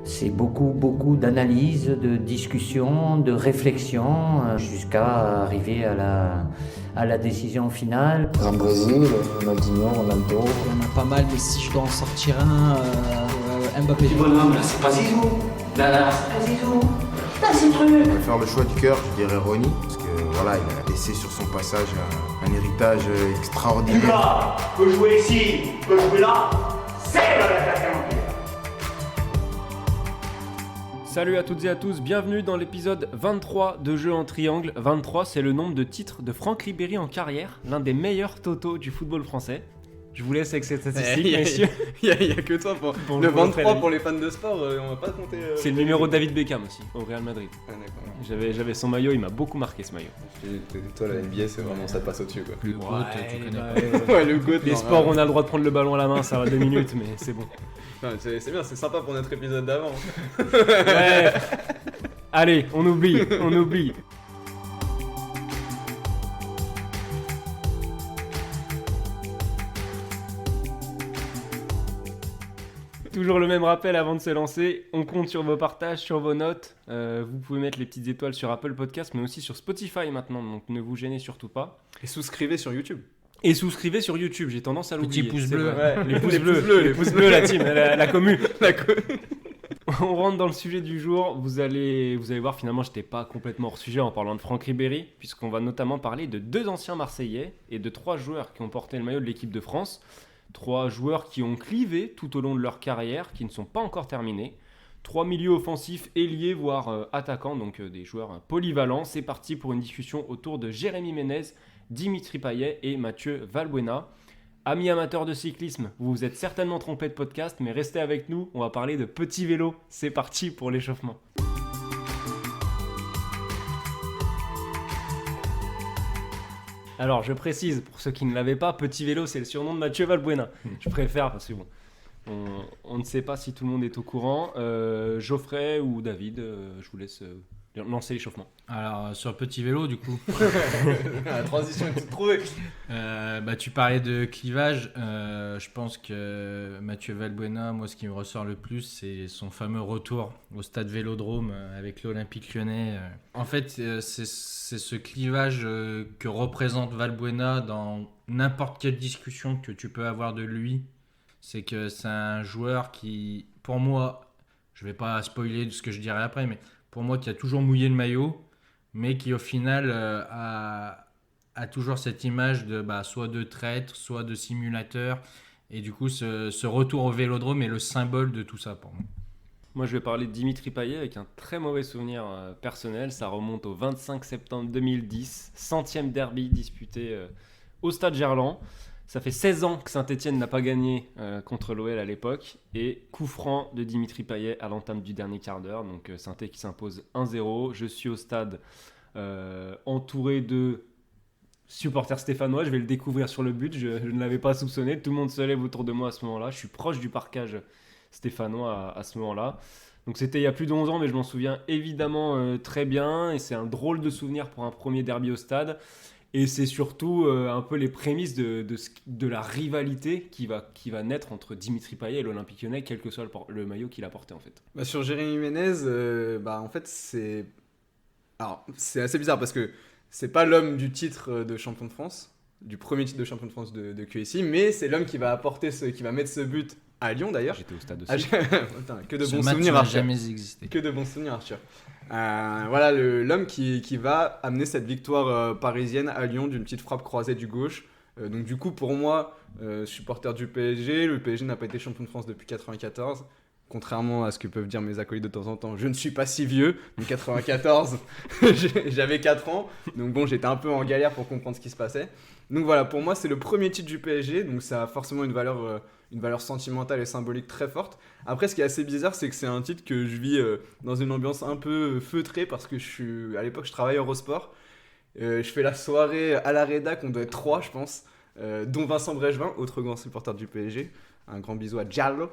C'est beaucoup d'analyse, de discussion, de réflexion, jusqu'à arriver à la décision finale. Dans le Brésil, Ronaldinho, Ronaldo. Il y en a pas mal, mais si je dois en sortir un, Mbappé. Ce bonhomme là, c'est pas Zizou. Là, c'est pas Zizou. Putain, c'est le truc. Je vais faire le choix du cœur, je dirais Ronny, parce que voilà, il a laissé sur son passage un héritage extraordinaire. Lucas peut jouer ici, peut jouer là. C'est l'attaquant. Salut à toutes et à tous, bienvenue dans l'épisode 23 de Jeux en triangle. 23, c'est le nombre de titres de Franck Ribéry en carrière, l'un des meilleurs totaux du football français. Je vous laisse avec cette statistique, messieurs. Il y a que toi pour le 23 pour les fans de sport, on va pas compter. C'est le numéro de David Beckham aussi, au Real Madrid. Ah, d'accord. J'avais son maillot, il m'a beaucoup marqué ce maillot. Toi, la NBA, c'est vraiment ça passe au-dessus, quoi. Le GOAT, tu connais pas. Ouais, le GOAT. Les sports, on a le droit de prendre le ballon à la main, ça va 2 minutes, mais c'est bon. Non, c'est bien, c'est sympa pour notre épisode d'avant. Ouais. Allez, on oublie. Toujours le même rappel avant de se lancer, on compte sur vos partages, sur vos notes. Vous pouvez mettre les petites étoiles sur Apple Podcast, mais aussi sur Spotify maintenant, donc ne vous gênez surtout pas. Et souscrivez sur YouTube. Et souscrivez sur YouTube, j'ai tendance à l'oublier. Petit pouce c'est bleu. vrai. Les pouces bleus, la team, la commu. La On rentre dans le sujet du jour. Vous allez voir, finalement, j'étais pas complètement hors sujet en parlant de Franck Ribéry, puisqu'on va notamment parler de 2 anciens Marseillais et de 3 joueurs qui ont porté le maillot de l'équipe de France. 3 joueurs qui ont clivé tout au long de leur carrière, qui ne sont pas encore terminés. 3 milieux offensifs, ailiers, voire attaquants, donc des joueurs polyvalents. C'est parti pour une discussion autour de Jérémy Ménez, Dimitri Payet et Mathieu Valbuena. Amis amateurs de cyclisme, vous vous êtes certainement trompés de podcast, mais restez avec nous, on va parler de petit vélo. C'est parti pour l'échauffement. Alors je précise, pour ceux qui ne l'avaient pas, petit vélo c'est le surnom de Mathieu Valbuena. Je préfère parce que bon, on ne sait pas si tout le monde est au courant. Geoffrey ou David, je vous laisse lancer l'échauffement. Alors, sur le petit vélo, du coup, La transition est toute trouvée. tu parlais de clivage. Je pense que Mathieu Valbuena, moi, ce qui me ressort le plus, c'est son fameux retour au stade Vélodrome avec l'Olympique Lyonnais. En fait, c'est ce clivage que représente Valbuena dans n'importe quelle discussion que tu peux avoir de lui. C'est que c'est un joueur qui, pour moi, je vais pas spoiler ce que je dirai après, mais pour moi, qui a toujours mouillé le maillot, mais qui au final a toujours cette image de soit de traître, soit de simulateur. Et du coup, ce retour au Vélodrome est le symbole de tout ça pour moi. Moi je vais parler de Dimitri Payet avec un très mauvais souvenir personnel. Ça remonte au 25 septembre 2010, 100e derby disputé au stade Gerland. Ça fait 16 ans que Saint-Etienne n'a pas gagné contre l'OL à l'époque. Et coup franc de Dimitri Payet à l'entame du dernier quart d'heure. Donc Saint-Etienne qui s'impose 1-0. Je suis au stade entouré de supporters stéphanois. Je vais le découvrir sur le but. Je ne l'avais pas soupçonné. Tout le monde se lève autour de moi à ce moment-là. Je suis proche du parquage stéphanois à ce moment-là. Donc c'était il y a plus de 11 ans, mais je m'en souviens évidemment très bien. Et c'est un drôle de souvenir pour un premier derby au stade. Et c'est surtout un peu les prémices de la rivalité qui va naître entre Dimitri Payet et l'Olympique Lyonnais, quel que soit le maillot qu'il a porté en fait. Sur Jérémy Ménez, en fait, c'est assez bizarre parce que c'est pas l'homme du titre de champion de France, du premier titre de champion de France de QSI, mais c'est l'homme qui va qui va mettre ce but à Lyon d'ailleurs. J'étais au stade aussi. Putain, que de Ce bons match souvenirs, n'a Arthur. jamais existé. Que de bons souvenirs, Arthur. Voilà l'homme qui va amener cette victoire parisienne à Lyon d'une petite frappe croisée du gauche. Donc du coup, pour moi, supporter du PSG, le PSG n'a pas été champion de France depuis 94. Contrairement à ce que peuvent dire mes acolytes de temps en temps, je ne suis pas si vieux. Donc 94, j'avais 4 ans. Donc bon, j'étais un peu en galère pour comprendre ce qui se passait. Donc voilà, pour moi, c'est le premier titre du PSG. Donc ça a forcément une valeur sentimentale et symbolique très forte. Après, ce qui est assez bizarre, c'est que c'est un titre que je vis dans une ambiance un peu feutrée parce que à l'époque, je travaille Eurosport. Je fais la soirée à la rédac, on doit être 3, je pense, dont Vincent Brejvin, autre grand supporter du PSG. Un grand bisou à Giallo.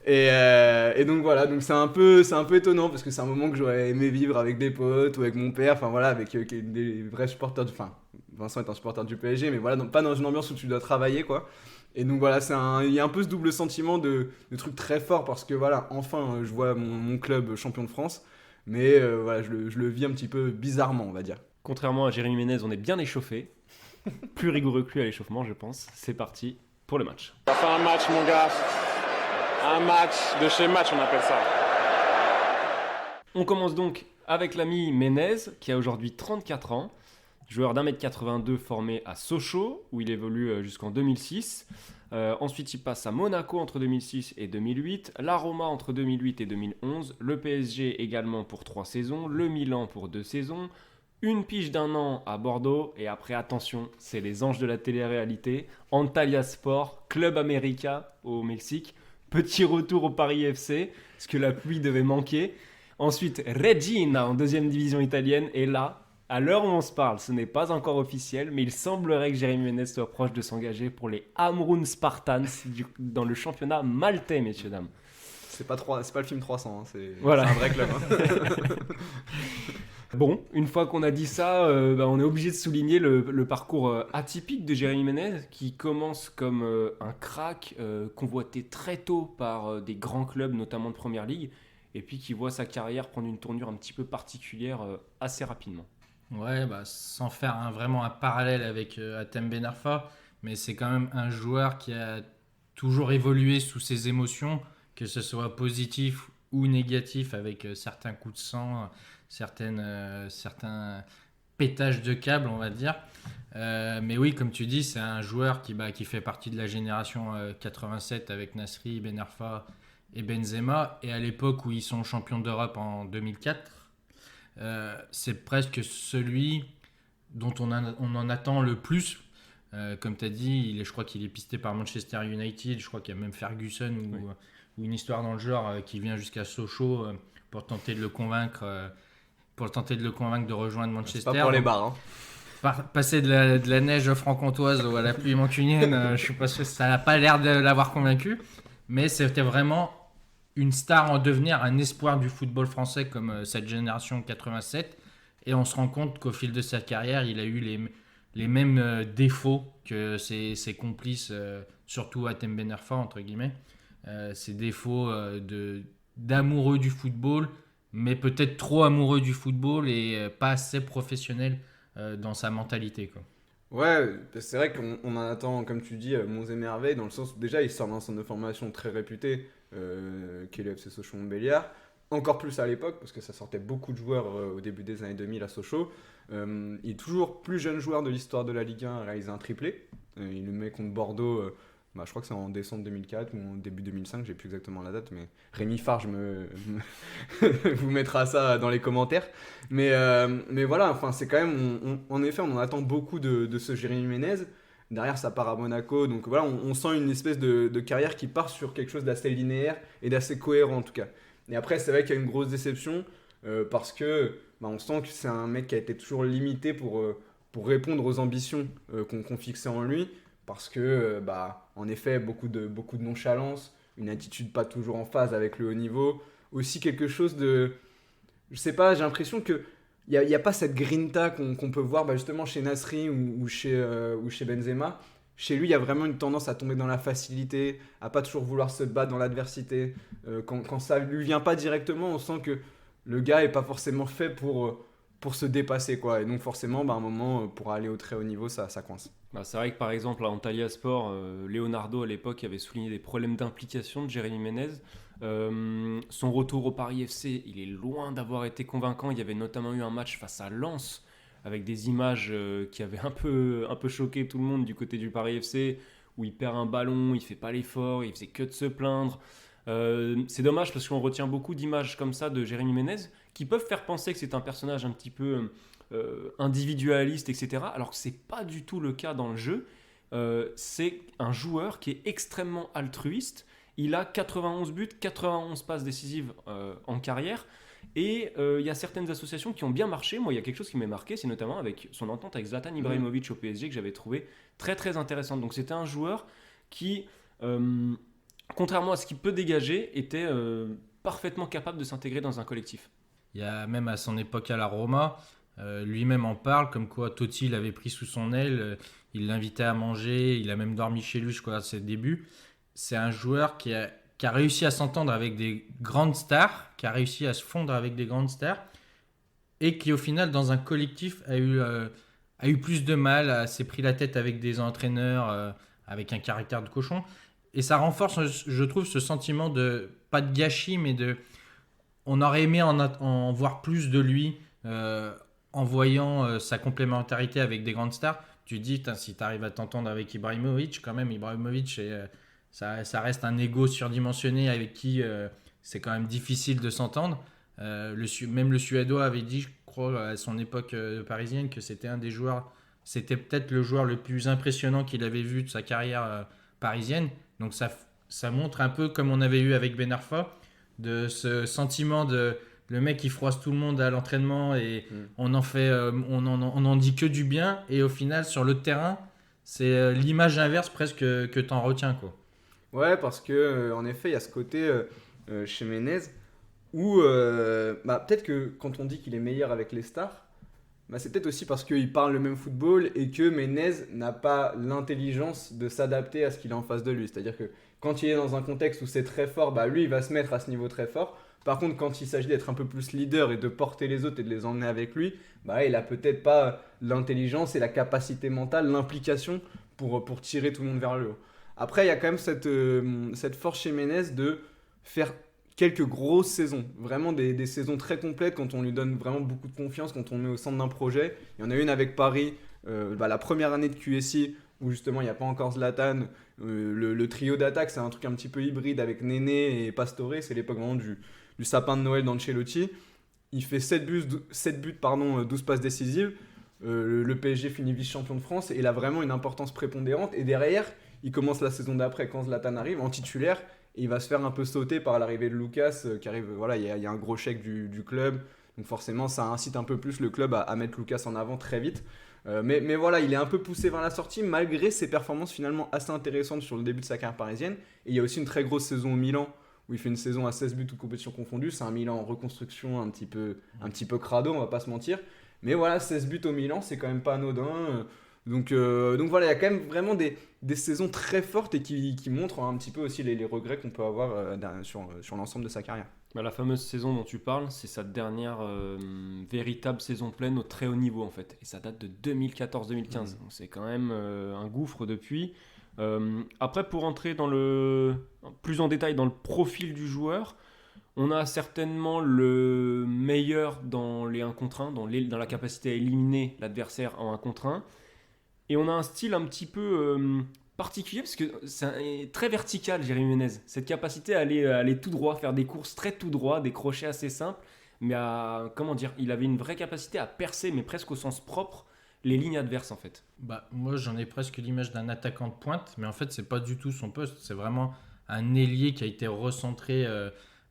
Et donc voilà, donc c'est un peu étonnant parce que c'est un moment que j'aurais aimé vivre avec des potes ou avec mon père, enfin voilà, avec des vrais supporters, Vincent est un supporter du PSG, mais voilà, donc pas dans une ambiance où tu dois travailler quoi. Et donc voilà, il y a un peu ce double sentiment de truc très fort parce que voilà, enfin je vois mon club champion de France, mais voilà, je le vis un petit peu bizarrement, on va dire. Contrairement à Jérémy Ménez, on est bien échauffé. Plus rigoureux que lui à l'échauffement, je pense. C'est parti pour le match. On a fait un match, mon gars. Un match de chez match, on appelle ça. On commence donc avec l'ami Ménez, qui a aujourd'hui 34 ans. Joueur d'1m82 formé à Sochaux, où il évolue jusqu'en 2006. Ensuite, il passe à Monaco entre 2006 et 2008, la Roma entre 2008 et 2011, le PSG également pour 3 saisons, le Milan pour 2 saisons, une pige d'1 an à Bordeaux, et après, attention, c'est les anges de la télé-réalité, Antalya Sport, Club América au Mexique, petit retour au Paris FC, parce que la pluie devait manquer. Ensuite, Regina en 2e division italienne, et là, à l'heure où on se parle, ce n'est pas encore officiel, mais il semblerait que Jérémy Ménez soit proche de s'engager pour les Amrun Spartans dans le championnat maltais, messieurs, dames. C'est pas le film 300, hein, c'est Voilà. un vrai club. Hein. Bon, une fois qu'on a dit ça, on est obligé de souligner le parcours atypique de Jérémy Ménez, qui commence comme un crack convoité très tôt par des grands clubs, notamment de Première Ligue, et puis qui voit sa carrière prendre une tournure un petit peu particulière assez rapidement. Ouais, sans faire vraiment un parallèle avec Hatem Ben Arfa, mais c'est quand même un joueur qui a toujours évolué sous ses émotions, que ce soit positif ou négatif, avec certains coups de sang, certains pétages de câbles, on va dire. Mais oui, comme tu dis, c'est un joueur qui fait partie de la génération 87 avec Nasri, Ben Arfa et Benzema. Et à l'époque où ils sont champions d'Europe en 2004, c'est presque celui dont on en attend le plus. Comme tu as dit, je crois qu'il est pisté par Manchester United. Je crois qu'il y a même Ferguson ou une histoire dans le genre qui vient jusqu'à Sochaux pour tenter de le convaincre de rejoindre Manchester. C'est pas pour les bars. Hein. Passer de la neige franc-comtoise à la pluie mancunienne, je suis pas sûr, ça n'a pas l'air de l'avoir convaincu. Mais c'était vraiment une star en devenir, un espoir du football français comme cette génération 87. Et on se rend compte qu'au fil de sa carrière, il a eu les mêmes défauts que ses complices, surtout Hatem Ben Arfa, entre guillemets. Ces défauts d'amoureux du football, mais peut-être trop amoureux du football et pas assez professionnel dans sa mentalité, quoi. Ouais, c'est vrai qu'on en attend, comme tu dis, monts et merveilles, dans le sens où déjà il sort d'un centre de formation très réputé, qui est le FC Sochaux-Montbéliard, encore plus à l'époque, parce que ça sortait beaucoup de joueurs au début des années 2000 à Sochaux. Il est toujours plus jeune joueur de l'histoire de la Ligue 1 à réaliser un triplé. Il le met contre Bordeaux, je crois que c'est en décembre 2004 ou en début 2005, j'ai plus exactement la date, mais Rémi Farge vous mettra ça dans les commentaires. Mais voilà, enfin, c'est quand même, en effet, on en attend beaucoup de ce Jérémy Ménez. Derrière, ça part à Monaco, donc voilà, on sent une espèce de carrière qui part sur quelque chose d'assez linéaire et d'assez cohérent en tout cas. Et après, c'est vrai qu'il y a une grosse déception parce que on sent que c'est un mec qui a été toujours limité pour répondre aux ambitions qu'on fixait en lui. Parce que, en effet, beaucoup de nonchalance, une attitude pas toujours en phase avec le haut niveau. Aussi quelque chose de... Je sais pas, j'ai l'impression qu'il n'y a pas cette grinta qu'on peut voir justement chez Nasri ou chez Benzema. Chez lui, il y a vraiment une tendance à tomber dans la facilité, à pas toujours vouloir se battre dans l'adversité. Quand ça ne lui vient pas directement, on sent que le gars n'est pas forcément fait pour se dépasser, quoi. Et donc forcément, à un moment, pour aller au très haut niveau, ça coince. C'est vrai que par exemple à Antalya Sport, Leonardo à l'époque avait souligné des problèmes d'implication de Jérémy Ménez. Son retour au Paris FC, il est loin d'avoir été convaincant. Il y avait notamment eu un match face à Lens avec des images qui avaient un peu choqué tout le monde du côté du Paris FC, où il perd un ballon, il fait pas l'effort, il faisait que de se plaindre. C'est dommage parce qu'on retient beaucoup d'images comme ça de Jérémy Ménez qui peuvent faire penser que c'est un personnage un petit peu individualiste, etc. Alors que c'est pas du tout le cas dans le jeu. C'est un joueur qui est extrêmement altruiste. Il a 91 buts, 91 passes décisives en carrière. Et il y a certaines associations qui ont bien marché. Moi, il y a quelque chose qui m'a marqué, c'est notamment avec son entente avec Zlatan Ibrahimovic au PSG que j'avais trouvé très très intéressante. Donc c'était un joueur qui, contrairement à ce qu'il peut dégager, était parfaitement capable de s'intégrer dans un collectif. Il y a même à son époque à la Roma, lui-même en parle, comme quoi Totti l'avait pris sous son aile. il l'invitait à manger, il a même dormi chez lui, je crois, à ses débuts. C'est un joueur qui a réussi à s'entendre avec des grandes stars, qui a réussi à se fondre avec des grandes stars, et qui au final, dans un collectif, a eu plus de mal, s'est pris la tête avec des entraîneurs, avec un caractère de cochon. Et ça renforce, je trouve, ce sentiment de, pas de gâchis, mais de... On aurait aimé en voir plus de lui, en voyant sa complémentarité avec des grandes stars. Tu te dis, si tu arrives à t'entendre avec Ibrahimovic, quand même, Ibrahimovic, ça reste un ego surdimensionné avec qui c'est quand même difficile de s'entendre. Même le Suédois avait dit, je crois, à son époque parisienne, que c'était un des joueurs, c'était peut-être le joueur le plus impressionnant qu'il avait vu de sa carrière parisienne. Donc ça montre un peu comme on avait eu avec Ben Arfa, de ce sentiment de le mec qui froisse tout le monde à l'entraînement et on en dit que du bien, et au final sur le terrain c'est l'image inverse presque que t'en retiens, quoi. Ouais, parce que en effet, il y a ce côté chez Menez où peut-être que quand on dit qu'il est meilleur avec les stars, c'est peut-être aussi parce qu'il parle le même football et que Menez n'a pas l'intelligence de s'adapter à ce qu'il a en face de lui. C'est-à-dire que quand il est dans un contexte où c'est très fort, lui il va se mettre à ce niveau très fort. Par contre, quand il s'agit d'être un peu plus leader et de porter les autres et de les emmener avec lui, il a peut-être pas l'intelligence et la capacité mentale, l'implication pour tirer tout le monde vers le haut. Après, il y a quand même cette force chez Menez de faire quelques grosses saisons, vraiment des saisons très complètes quand on lui donne vraiment beaucoup de confiance, quand on le met au centre d'un projet. Il y en a une avec Paris, la première année de QSI, où justement il n'y a pas encore Zlatan. Le trio d'attaque, c'est un truc un petit peu hybride avec Néné et Pastore, c'est l'époque vraiment du sapin de Noël d'Ancelotti. Il fait 7 buts, 12 passes décisives. Le PSG finit vice-champion de France et il a vraiment une importance prépondérante. Et derrière, il commence la saison d'après quand Zlatan arrive en titulaire. Et il va se faire un peu sauter par l'arrivée de Lucas qui arrive. Voilà, il y a un gros chèque du club. Donc forcément, ça incite un peu plus le club à mettre Lucas en avant très vite. Mais voilà, il est un peu poussé vers la sortie malgré ses performances finalement assez intéressantes sur le début de sa carrière parisienne. Et il y a aussi une très grosse saison au Milan où il fait une saison à 16 buts toutes compétitions confondues. C'est un Milan en reconstruction un petit peu crado, on va pas se mentir. Mais voilà, 16 buts au Milan, c'est quand même pas anodin. Donc voilà, il y a quand même vraiment des saisons très fortes et qui montrent un petit peu aussi les regrets qu'on peut avoir sur l'ensemble de sa carrière. La fameuse saison dont tu parles, c'est sa dernière véritable saison pleine au très haut niveau en fait. Et ça date de 2014-2015. Donc c'est quand même un gouffre depuis. Après, pour entrer plus en détail dans le profil du joueur, on a certainement le meilleur dans les 1 contre 1, dans la capacité à éliminer l'adversaire en 1 contre 1. Et on a un style un petit peu particulier parce que c'est très vertical, Jérémy Menez. Cette capacité à aller tout droit, faire des courses très tout droit, des crochets assez simples, mais il avait une vraie capacité à percer, mais presque au sens propre, les lignes adverses en fait. Moi j'en ai presque l'image d'un attaquant de pointe, mais en fait c'est pas du tout son poste, c'est vraiment un ailier qui a été recentré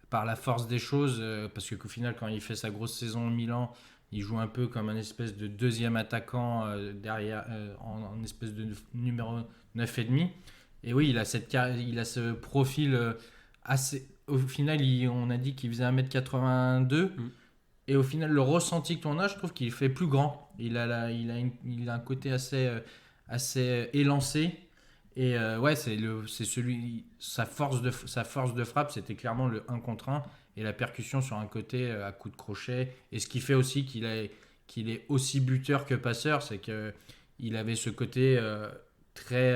par la force des choses, parce qu'au final quand il fait sa grosse saison au Milan, il joue un peu comme un espèce de deuxième attaquant derrière, en espèce de numéro 9,5. Et oui, il a ce profil assez... Au final, on a dit qu'il faisait 1m82. Et au final, le ressenti que tu en as, je trouve qu'il fait plus grand. Il a un côté assez élancé. Et sa force de frappe, c'était clairement le 1 contre 1. Et la percussion sur un côté à coup de crochet. Et ce qui fait aussi qu'il est aussi buteur que passeur, c'est qu'il avait ce côté très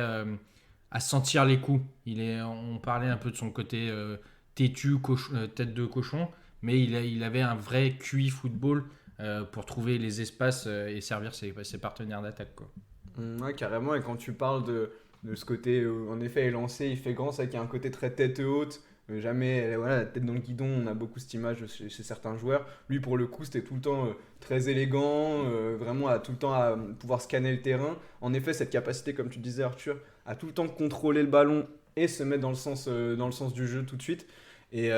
à sentir les coups. On parlait un peu de son côté têtu, tête de cochon, mais il avait un vrai QI football pour trouver les espaces et servir ses partenaires d'attaque, quoi. Ouais, carrément. Et quand tu parles de ce côté, en effet, élancé, il fait grand, c'est qu'il y a un côté très tête haute. Jamais la tête dans le guidon, on a beaucoup cette image chez certains joueurs. Lui pour le coup c'était tout le temps très élégant, vraiment tout le temps à pouvoir scanner le terrain. En effet cette capacité, comme tu disais Arthur, à tout le temps contrôler le ballon et se mettre dans le sens du jeu tout de suite. Et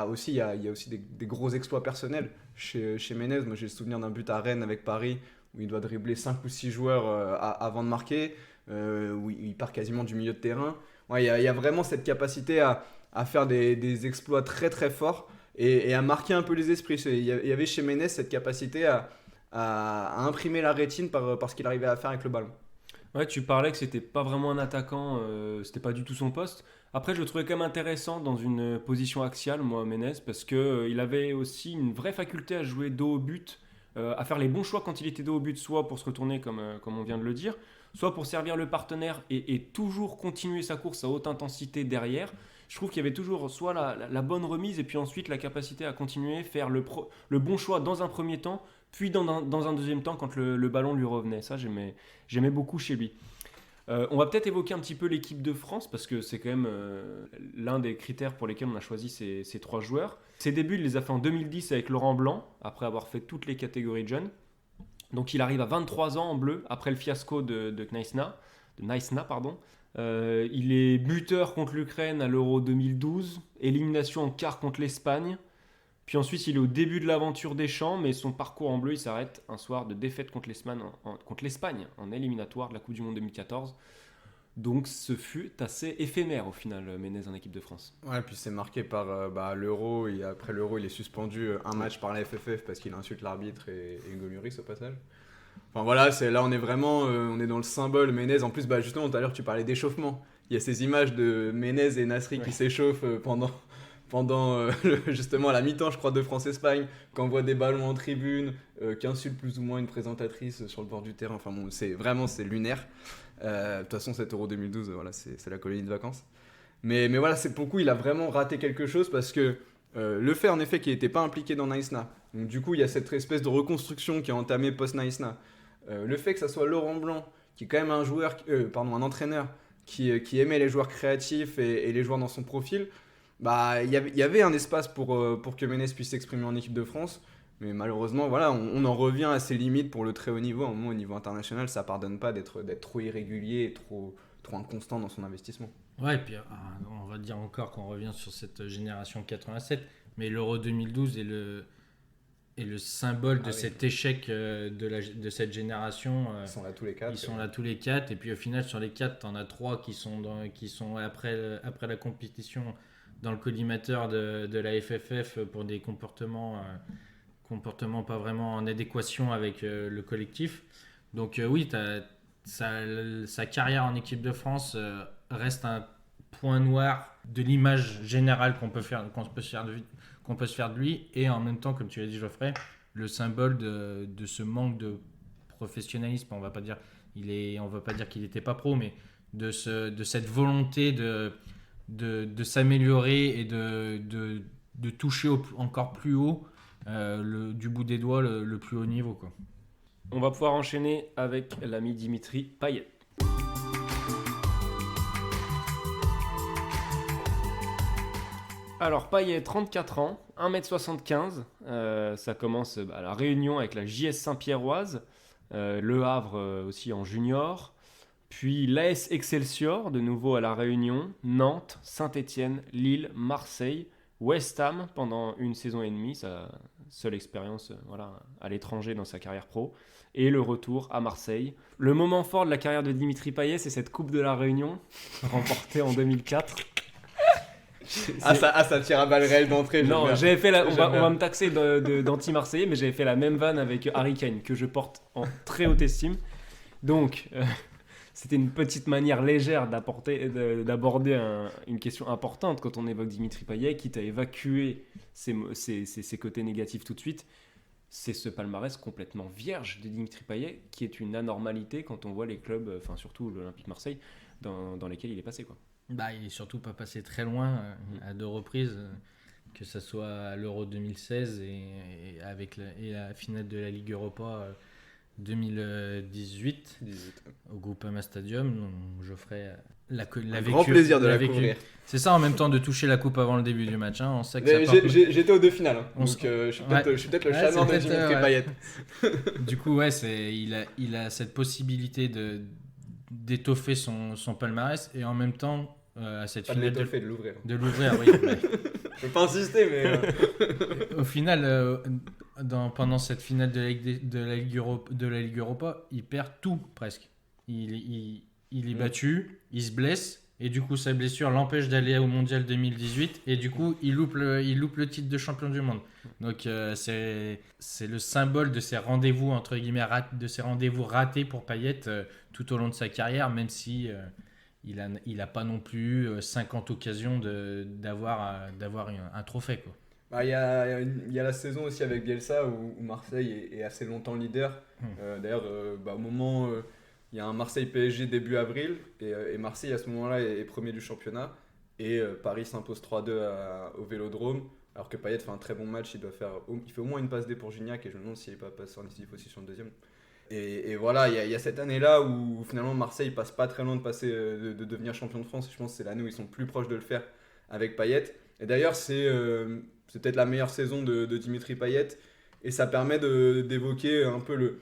aussi il y a aussi des gros exploits personnels chez Menez. Moi j'ai le souvenir d'un but à Rennes avec Paris où il doit dribbler 5 ou 6 joueurs avant de marquer, où il part quasiment du milieu de terrain. Il y a vraiment cette capacité à faire des exploits très très forts et à marquer un peu les esprits. Il y avait chez Menez cette capacité à imprimer la rétine par ce qu'il arrivait à faire avec le ballon. Ouais, tu parlais que c'était pas vraiment un attaquant, c'était pas du tout son poste. Après, je le trouvais quand même intéressant dans une position axiale, moi, Ménez, parce que il avait aussi une vraie faculté à jouer dos au but, à faire les bons choix quand il était dos au but, soit pour se retourner, comme on vient de le dire, soit pour servir le partenaire et toujours continuer sa course à haute intensité derrière. Je trouve qu'il y avait toujours soit la bonne remise et puis ensuite la capacité à continuer, faire le bon choix dans un premier temps, puis dans un deuxième temps quand le ballon lui revenait. Ça, j'aimais beaucoup chez lui. On va peut-être évoquer un petit peu l'équipe de France parce que c'est quand même l'un des critères pour lesquels on a choisi ces 3 joueurs. Ses débuts, il les a fait en 2010 avec Laurent Blanc, après avoir fait toutes les catégories de jeunes. Donc il arrive à 23 ans en bleu, après le fiasco de Naïsna. Il est buteur contre l'Ukraine à l'Euro 2012, élimination en quart contre l'Espagne. Puis ensuite, il est au début de l'aventure Deschamps, mais son parcours en bleu, il s'arrête un soir de défaite contre l'Espagne en éliminatoire de la Coupe du Monde 2014. Donc ce fut assez éphémère au final, Ménez en équipe de France. Ouais, puis c'est marqué par l'Euro, et après l'Euro, il est suspendu un match par la FFF parce qu'il insulte l'arbitre et Hugo Lloris au passage. Enfin voilà, là on est vraiment on est dans le symbole Ménez. En plus, justement, tout à l'heure tu parlais d'échauffement. Il y a ces images de Ménez et Nasri qui s'échauffent pendant justement à la mi-temps, je crois, de France-Espagne, quand on voit des ballons en tribune, qui insultent plus ou moins une présentatrice sur le bord du terrain. Enfin bon, c'est lunaire. De toute façon, cet Euro 2012, voilà, c'est la colonie de vacances. Mais voilà, c'est pour le coup, il a vraiment raté quelque chose parce que le fait en effet qu'il n'était pas impliqué dans Naïsna. Donc du coup, il y a cette espèce de reconstruction qui est entamée post-Naïsna. Le fait que ça soit Laurent Blanc, qui est quand même un entraîneur qui aimait les joueurs créatifs et les joueurs dans son profil, il y avait un espace pour que Ménez puisse s'exprimer en équipe de France. Mais malheureusement, voilà, on en revient à ses limites pour le très haut niveau. À un moment, au niveau international, ça pardonne pas d'être trop irrégulier et trop inconstant dans son investissement. Ouais, et puis on va dire encore qu'on revient sur cette génération 87, mais l'Euro 2012 est le symbole de cet échec de cette génération. Ils sont là tous les 4. Ils sont là tous les 4, et puis au final, sur les 4, t'en as 3 qui sont après la compétition dans le collimateur de la FFF pour des comportements pas vraiment en adéquation avec le collectif. Donc oui, sa carrière en équipe de France reste un point noir de l'image générale qu'on peut se faire de lui, et en même temps, comme tu l'as dit, Geoffrey, le symbole de ce manque de professionnalisme. On va pas dire qu'il n'était pas pro, mais de cette volonté de s'améliorer et de toucher encore plus haut, du bout des doigts, le plus haut niveau, quoi. On va pouvoir enchaîner avec l'ami Dimitri Payet. Alors Payet, 34 ans, 1m75, ça commence à la Réunion avec la JS Saint-Pierroise, Le Havre aussi en junior, puis l'AS Excelsior, de nouveau à la Réunion, Nantes, Saint-Étienne, Lille, Marseille, West Ham pendant une saison et demie, sa seule expérience à l'étranger dans sa carrière pro, et le retour à Marseille. Le moment fort de la carrière de Dimitri Payet, c'est cette Coupe de la Réunion, remportée en 2004. Ça tire à balles réelles d'entrée. Non, j'avais fait on va me taxer d'anti-marseillais, mais j'avais fait la même vanne avec Harry Kane, que je porte en très haute estime. Donc, c'était une petite manière légère d'aborder une question importante quand on évoque Dimitri Payet, quitte à évacuer ses côtés négatifs tout de suite. C'est ce palmarès complètement vierge de Dimitri Payet qui est une anormalité quand on voit les clubs, enfin surtout l'Olympique Marseille, dans lesquels il est passé, quoi. Il est surtout pas passé très loin à 2 reprises, que ce soit à l'Euro 2016 et la finale de la Ligue Europa 2018 au Groupama Stadium. Donc Geoffrey l'a vécu. Grand plaisir de la couvrir. C'est ça, en même temps, de toucher la coupe avant le début du match. On sait que j'étais aux 2 finales, donc je suis peut-être le chaneur de Dimitri Payet. Du coup, il a cette possibilité d'étoffer son palmarès, et en même temps à cette finale de l'ouvrir. De l'ouvrir, oui. Je peux pas insister, mais au final, pendant cette finale de la Ligue Europa, il perd tout presque. Il est battu, il se blesse, et du coup sa blessure l'empêche d'aller au Mondial 2018, et du coup il loupe le titre de champion du monde. Donc c'est le symbole de ces rendez-vous entre guillemets de ces rendez-vous ratés pour Payet tout au long de sa carrière, même si il a pas non plus 50 occasions d'avoir un trophée, quoi. Il y a la saison aussi avec Bielsa où Marseille est assez longtemps leader. D'ailleurs, au moment, il y a un Marseille-PSG début avril et Marseille à ce moment-là est premier du championnat. Et Paris s'impose 3-2 au Vélodrome. Alors que Payet fait un très bon match, il fait au moins une passe D pour Gignac et je me demande s'il n'est pas passé en décisif aussi sur le deuxième. Et voilà, il y a cette année-là où finalement Marseille passe pas très loin de devenir champion de France. Je pense que c'est l'année où ils sont plus proches de le faire avec Payet. Et d'ailleurs, c'est peut-être la meilleure saison de Dimitri Payet. Et ça permet d'évoquer un peu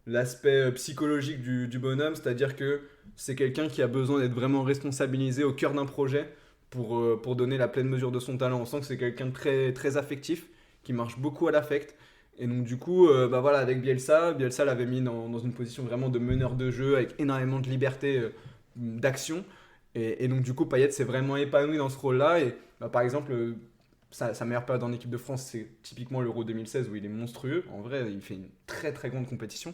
l'aspect psychologique du bonhomme. C'est-à-dire que c'est quelqu'un qui a besoin d'être vraiment responsabilisé au cœur d'un projet pour donner la pleine mesure de son talent. On sent que c'est quelqu'un de très, très affectif, qui marche beaucoup à l'affect. Et donc du coup, avec Bielsa l'avait mis dans une position vraiment de meneur de jeu, avec énormément de liberté d'action. Et donc du coup, Payet s'est vraiment épanoui dans ce rôle-là. Et par exemple, sa meilleure période en équipe de France, c'est typiquement l'Euro 2016, où il est monstrueux. En vrai, il fait une très très grande compétition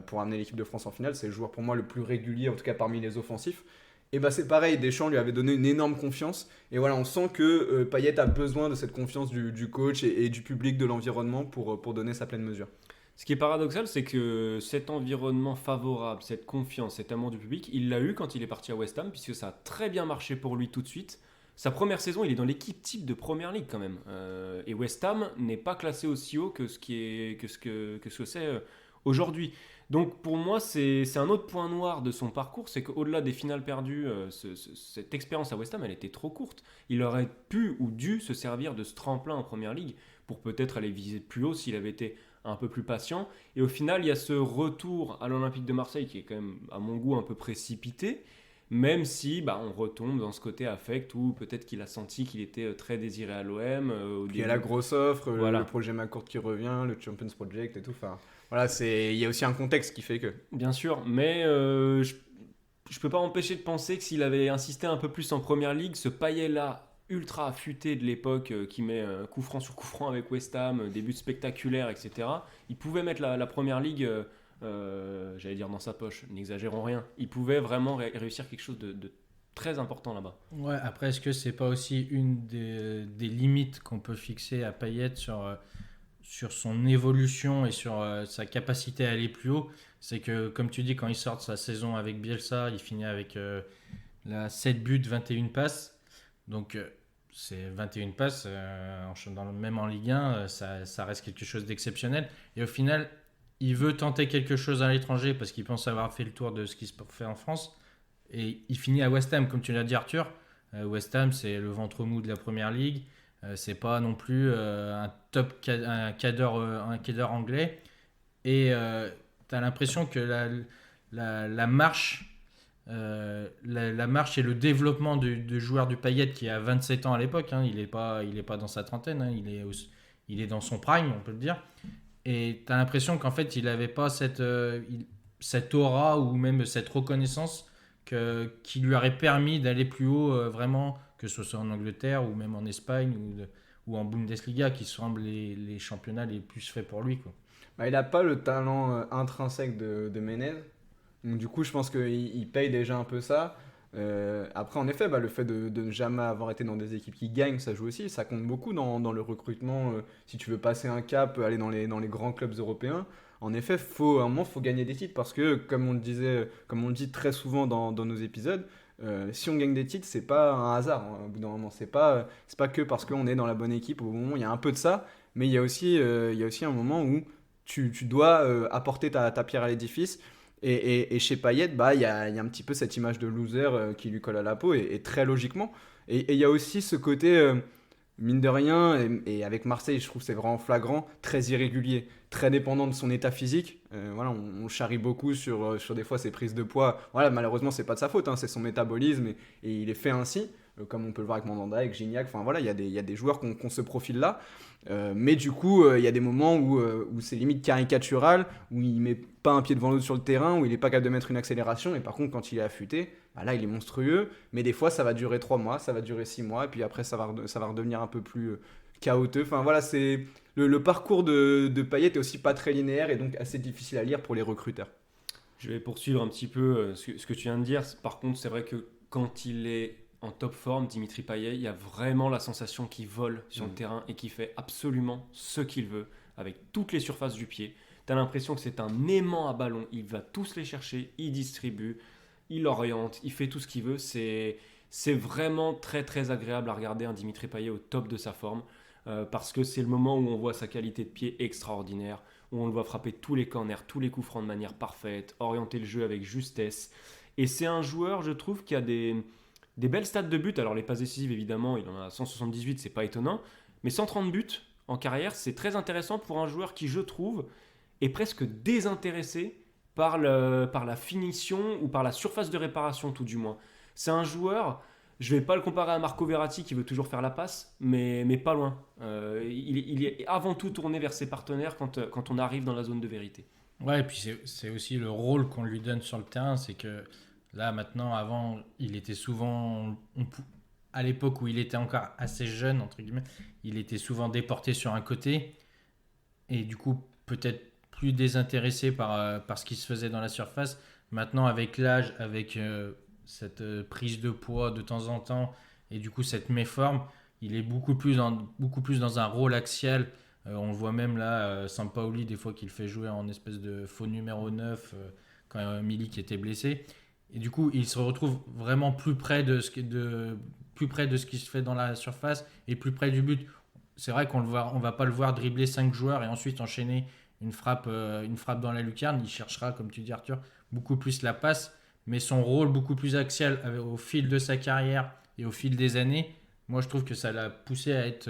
pour amener l'équipe de France en finale. C'est le joueur pour moi le plus régulier, en tout cas parmi les offensifs. Et c'est pareil, Deschamps lui avait donné une énorme confiance. Et voilà, on sent que Payet a besoin de cette confiance du coach et du public, de l'environnement pour donner sa pleine mesure. Ce qui est paradoxal, c'est que cet environnement favorable, cette confiance, cet amour du public, il l'a eu quand il est parti à West Ham, puisque ça a très bien marché pour lui tout de suite. Sa première saison, il est dans l'équipe type de Premier League quand même. Et West Ham n'est pas classé aussi haut que ce que c'est aujourd'hui. Donc pour moi, c'est un autre point noir de son parcours, c'est qu'au-delà des finales perdues, cette expérience à West Ham, elle était trop courte. Il aurait pu ou dû se servir de ce tremplin en Première Ligue pour peut-être aller viser plus haut s'il avait été un peu plus patient. Et au final, il y a ce retour à l'Olympique de Marseille qui est quand même, à mon goût, un peu précipité, même si on retombe dans ce côté affect où peut-être qu'il a senti qu'il était très désiré à l'OM. Il y a la grosse offre, Voilà. le projet McCourt qui revient, le Champions Project et tout. Voilà, il y a aussi un contexte qui fait que... Bien sûr, mais je peux pas m'empêcher de penser que s'il avait insisté un peu plus en Première Ligue, ce Payet-là, ultra affûté de l'époque, qui met coup franc sur coup franc avec West Ham, des buts spectaculaires, etc., il pouvait mettre la Première Ligue, j'allais dire dans sa poche, n'exagérons rien. Il pouvait vraiment réussir quelque chose de très important là-bas. Ouais, après, est-ce que c'est pas aussi une des limites qu'on peut fixer à Payet sur son évolution et sur sa capacité à aller plus haut? C'est que, comme tu dis, quand il sort de sa saison avec Bielsa, il finit avec 7 buts, 21 passes. Donc, c'est 21 passes, même en Ligue 1, ça reste quelque chose d'exceptionnel. Et au final, il veut tenter quelque chose à l'étranger parce qu'il pense avoir fait le tour de ce qui se fait en France. Et il finit à West Ham, comme tu l'as dit, Arthur. West Ham, c'est le ventre mou de la Première Ligue. C'est pas non plus un cadre anglais. Et tu as l'impression que la marche et le développement de joueur du Payet qui a 27 ans à l'époque, il est pas dans sa trentaine, il est dans son prime, on peut le dire. Et tu as l'impression qu'en fait, il n'avait pas cette aura ou même cette reconnaissance qui lui aurait permis d'aller plus haut, vraiment, que ce soit en Angleterre ou même en Espagne ou en Bundesliga, qui semblent les championnats les plus faits pour lui, quoi. Il n'a pas le talent intrinsèque de Menez. Donc du coup, je pense qu'il paye déjà un peu ça. Après, en effet, le fait de ne jamais avoir été dans des équipes qui gagnent, ça joue aussi. Ça compte beaucoup dans le recrutement. Si tu veux passer un cap, aller dans les grands clubs européens, en effet, à un moment, il faut gagner des titres. Parce que, comme on le dit très souvent dans nos épisodes, si on gagne des titres, c'est pas un hasard. Au bout d'un moment, c'est pas que parce qu'on est dans la bonne équipe. Au moment, il y a un peu de ça, mais il y a aussi un moment où tu dois apporter ta pierre à l'édifice. Et chez Payet, il y a un petit peu cette image de loser qui lui colle à la peau, et très logiquement. Et il y a aussi ce côté, mine de rien, et avec Marseille, je trouve que c'est vraiment flagrant, très irrégulier, très dépendant de son état physique. On charrie beaucoup sur des fois ses prises de poids. Malheureusement, c'est pas de sa faute, c'est son métabolisme, et il est fait ainsi, comme on peut le voir avec Mandanda, avec Gignac. Il y a des joueurs qui ont ce profil-là. Mais du coup, il y a des moments où c'est limite caricatural, où il met pas un pied devant l'autre sur le terrain, où il est pas capable de mettre une accélération, et par contre quand il est affûté, là il est monstrueux, mais des fois ça va durer 3 mois, ça va durer 6 mois, et puis après ça va redevenir un peu plus chaotique. C'est le parcours de Payet est aussi pas très linéaire, et donc assez difficile à lire pour les recruteurs. Je vais poursuivre un petit peu ce que tu viens de dire. Par contre, c'est vrai que quand il est en top forme, Dimitri Payet, il y a vraiment la sensation qu'il vole sur le terrain et qu'il fait absolument ce qu'il veut avec toutes les surfaces du pied. Tu as l'impression que c'est un aimant à ballon. Il va tous les chercher, il distribue, il oriente, il fait tout ce qu'il veut. C'est vraiment très très agréable à regarder un Dimitri Payet au top de sa forme parce que c'est le moment où on voit sa qualité de pied extraordinaire, où on le voit frapper tous les corners, tous les coups francs de manière parfaite, orienter le jeu avec justesse. Et c'est un joueur, je trouve, qui a des belles stats de but. Alors les passes décisives, évidemment, il en a 178, c'est pas étonnant. Mais 130 buts en carrière, c'est très intéressant pour un joueur qui, je trouve, est presque désintéressé par la finition ou par la surface de réparation, tout du moins. C'est un joueur, je ne vais pas le comparer à Marco Verratti qui veut toujours faire la passe, mais pas loin. Il est avant tout tourné vers ses partenaires quand on arrive dans la zone de vérité. Ouais, et puis c'est aussi le rôle qu'on lui donne sur le terrain, c'est que là, maintenant, avant, il était souvent... à l'époque où il était encore assez jeune, entre guillemets, il était souvent déporté sur un côté et du coup, peut-être plus désintéressé par ce qui se faisait dans la surface. Maintenant, avec l'âge, avec cette prise de poids de temps en temps et du coup, cette méforme, il est beaucoup plus dans un rôle axial. On le voit même là, Sampaoli, des fois qu'il fait jouer en espèce de faux numéro 9 quand Milik était blessé. Et du coup, il se retrouve vraiment plus près de ce qui se fait dans la surface et plus près du but. C'est vrai qu'on va pas le voir dribbler 5 joueurs et ensuite enchaîner une frappe dans la lucarne. Il cherchera, comme tu dis Arthur, beaucoup plus la passe, mais son rôle beaucoup plus axial au fil de sa carrière et au fil des années, moi je trouve que ça l'a poussé à être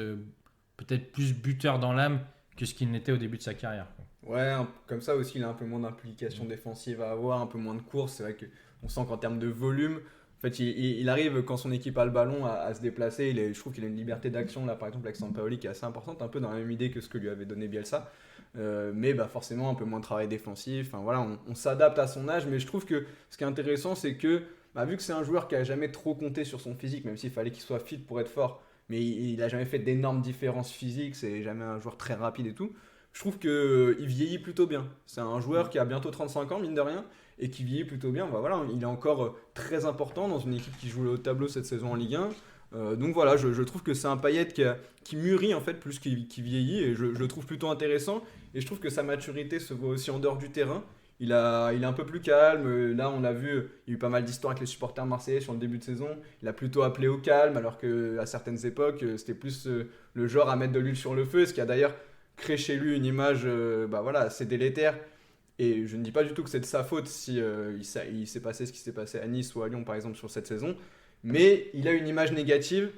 peut-être plus buteur dans l'âme que ce qu'il n'était au début de sa carrière. Ouais, comme ça aussi, il a un peu moins d'implication défensive à avoir, un peu moins de course. C'est vrai qu'on sent qu'en termes de volume, en fait, il arrive quand son équipe a le ballon à se déplacer. Je trouve qu'il a une liberté d'action, là, par exemple, avec Sampaoli, qui est assez importante, un peu dans la même idée que ce que lui avait donné Bielsa. Mais forcément, un peu moins de travail défensif. Enfin, voilà, on s'adapte à son âge. Mais je trouve que ce qui est intéressant, c'est que, vu que c'est un joueur qui n'a jamais trop compté sur son physique, même s'il fallait qu'il soit fit pour être fort, mais il n'a jamais fait d'énormes différences physiques, c'est jamais un joueur très rapide et tout. Je trouve qu'il vieillit plutôt bien. C'est un joueur qui a bientôt 35 ans, mine de rien, et qui vieillit plutôt bien. Voilà, il est encore très important dans une équipe qui joue le haut de tableau cette saison en Ligue 1. Donc voilà, je trouve que c'est un Payet qui mûrit en fait plus qu'il vieillit, et je le trouve plutôt intéressant. Et je trouve que sa maturité se voit aussi en dehors du terrain. Il est un peu plus calme. Là, on l'a vu, il y a eu pas mal d'histoires avec les supporters marseillais sur le début de saison. Il a plutôt appelé au calme, alors qu'à certaines époques, c'était plus le genre à mettre de l'huile sur le feu, ce qui a d'ailleurs créé chez lui une image assez délétère. Et je ne dis pas du tout que c'est de sa faute si il s'est passé ce qui s'est passé à Nice ou à Lyon, par exemple, sur cette saison. Mais il a une image négative.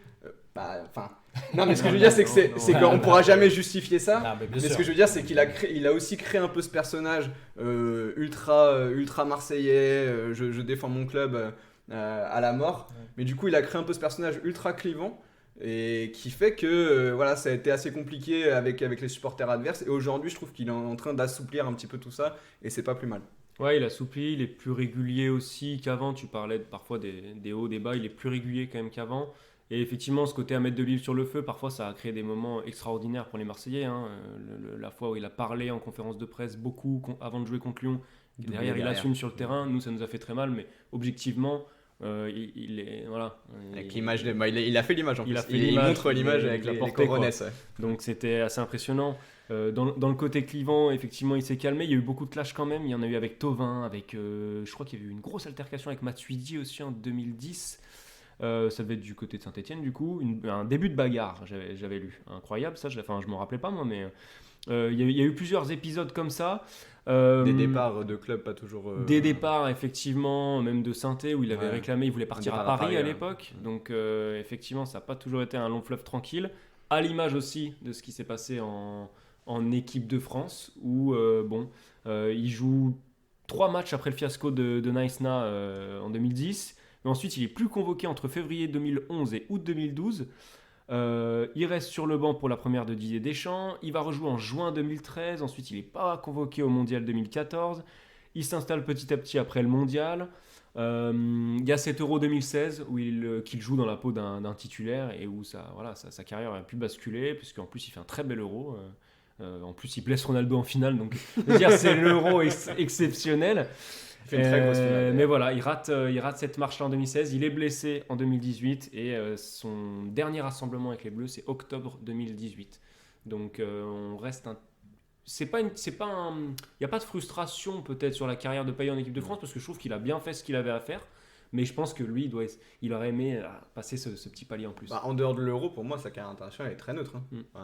Non, mais ce que je veux dire, c'est qu'on ne pourra jamais justifier ça. Non, mais ce que je veux dire, c'est qu'il a aussi créé un peu ce personnage ultra marseillais. Je défends mon club à la mort. Ouais. Mais du coup, il a créé un peu ce personnage ultra clivant. Et qui fait que ça a été assez compliqué avec les supporters adverses. Et aujourd'hui, je trouve qu'il est en train d'assouplir un petit peu tout ça. Et c'est pas plus mal. Ouais, il assouplit, il est plus régulier aussi qu'avant. Tu parlais parfois des hauts, des bas. Il est plus régulier quand même qu'avant. Et effectivement, ce côté à mettre de l'huile sur le feu, parfois ça a créé des moments extraordinaires pour les Marseillais. La fois où il a parlé en conférence de presse beaucoup avant de jouer contre Lyon. Derrière, il assume sur le terrain. Nous, ça nous a fait très mal. Mais objectivement... il est voilà. Avec l'image, il a fait l'image en plus. Il montre l'image avec les coronets. Ouais. Donc c'était assez impressionnant. Dans le côté clivant, effectivement, il s'est calmé. Il y a eu beaucoup de clashs quand même. Il y en a eu avec Thauvin, je crois qu'il y a eu une grosse altercation avec Matuidi aussi en 2010. Ça devait être du côté de Saint-Etienne du coup. Un début de bagarre, j'avais lu. Incroyable ça. Je m'en rappelais pas moi, mais il y a eu plusieurs épisodes comme ça. Des départs de club pas toujours... Des départs effectivement, même de Saint-Etienne où il avait réclamé, il voulait partir à Paris à l'époque. Donc effectivement ça n'a pas toujours été un long fleuve tranquille, à l'image aussi de ce qui s'est passé en équipe de France où il joue 3 matchs après le fiasco de Naïsna en 2010, mais ensuite il est plus convoqué entre février 2011 et août 2012. Il reste sur le banc pour la première de Didier Deschamps. Il va rejouer en juin 2013. Ensuite, il n'est pas convoqué au Mondial 2014. Il s'installe petit à petit après le Mondial. Il y a cet Euro 2016 où qu'il joue dans la peau d'un titulaire et où sa carrière a pu basculer, puisqu'en plus, il fait un très bel Euro. En plus, il blesse Ronaldo en finale. Donc, c'est l'Euro exceptionnel. Il fait une très grosse finale. Mais voilà, il rate cette marche-là en 2016. Il est blessé en 2018 et son dernier rassemblement avec les Bleus, c'est octobre 2018. Donc on reste il n'y a pas de frustration peut-être sur la carrière de Payet en équipe de France parce que je trouve qu'il a bien fait ce qu'il avait à faire. Mais je pense que lui, il aurait aimé passer ce petit palier en plus. En dehors de l'Euro, pour moi, sa carrière internationale est très neutre.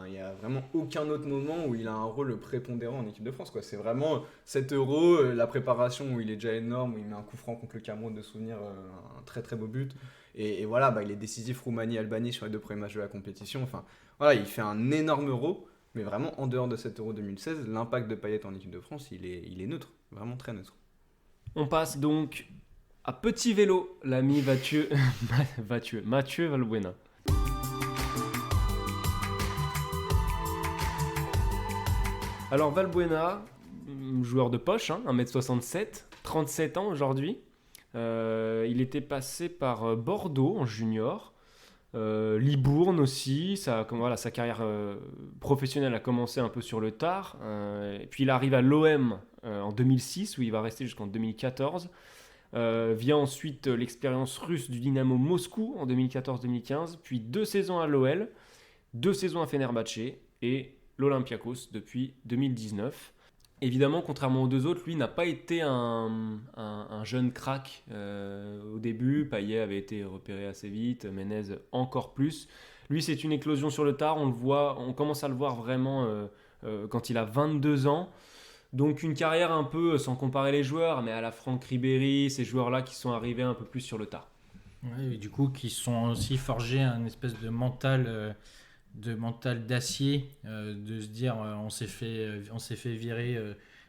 Il n'y a vraiment aucun autre moment où il a un rôle prépondérant en équipe de France. C'est vraiment cet Euro, la préparation où il est déjà énorme, où il met un coup franc contre le Cameroun de souvenir, un très très beau but. Et voilà, il est décisif Roumanie-Albanie sur les 2 premiers matchs de la compétition. Enfin, voilà, il fait un énorme Euro. Mais vraiment, en dehors de cet Euro 2016, l'impact de Payet en équipe de France, il est neutre. Vraiment très neutre. On passe donc à petit vélo, l'ami Mathieu Valbuena. Alors Valbuena, joueur de poche, 1m67, 37 ans aujourd'hui. Il était passé par Bordeaux en junior, Libourne aussi. Sa carrière professionnelle a commencé un peu sur le tard. Et puis il arrive à l'OM en 2006 où il va rester jusqu'en 2014. Vient ensuite l'expérience russe du Dynamo Moscou en 2014-2015, puis 2 saisons à l'OL, 2 saisons à Fenerbahçe et l'Olympiakos depuis 2019. Évidemment, contrairement aux 2 autres, lui n'a pas été un jeune crack au début. Payet avait été repéré assez vite, Menez encore plus. Lui, c'est une éclosion sur le tard, on commence à le voir vraiment quand il a 22 ans. Donc une carrière un peu, sans comparer les joueurs, mais à la Franck Ribéry, ces joueurs-là qui sont arrivés un peu plus sur le tard. Ouais, et du coup, qui sont aussi forgés un espèce de mental d'acier, de se dire on s'est fait virer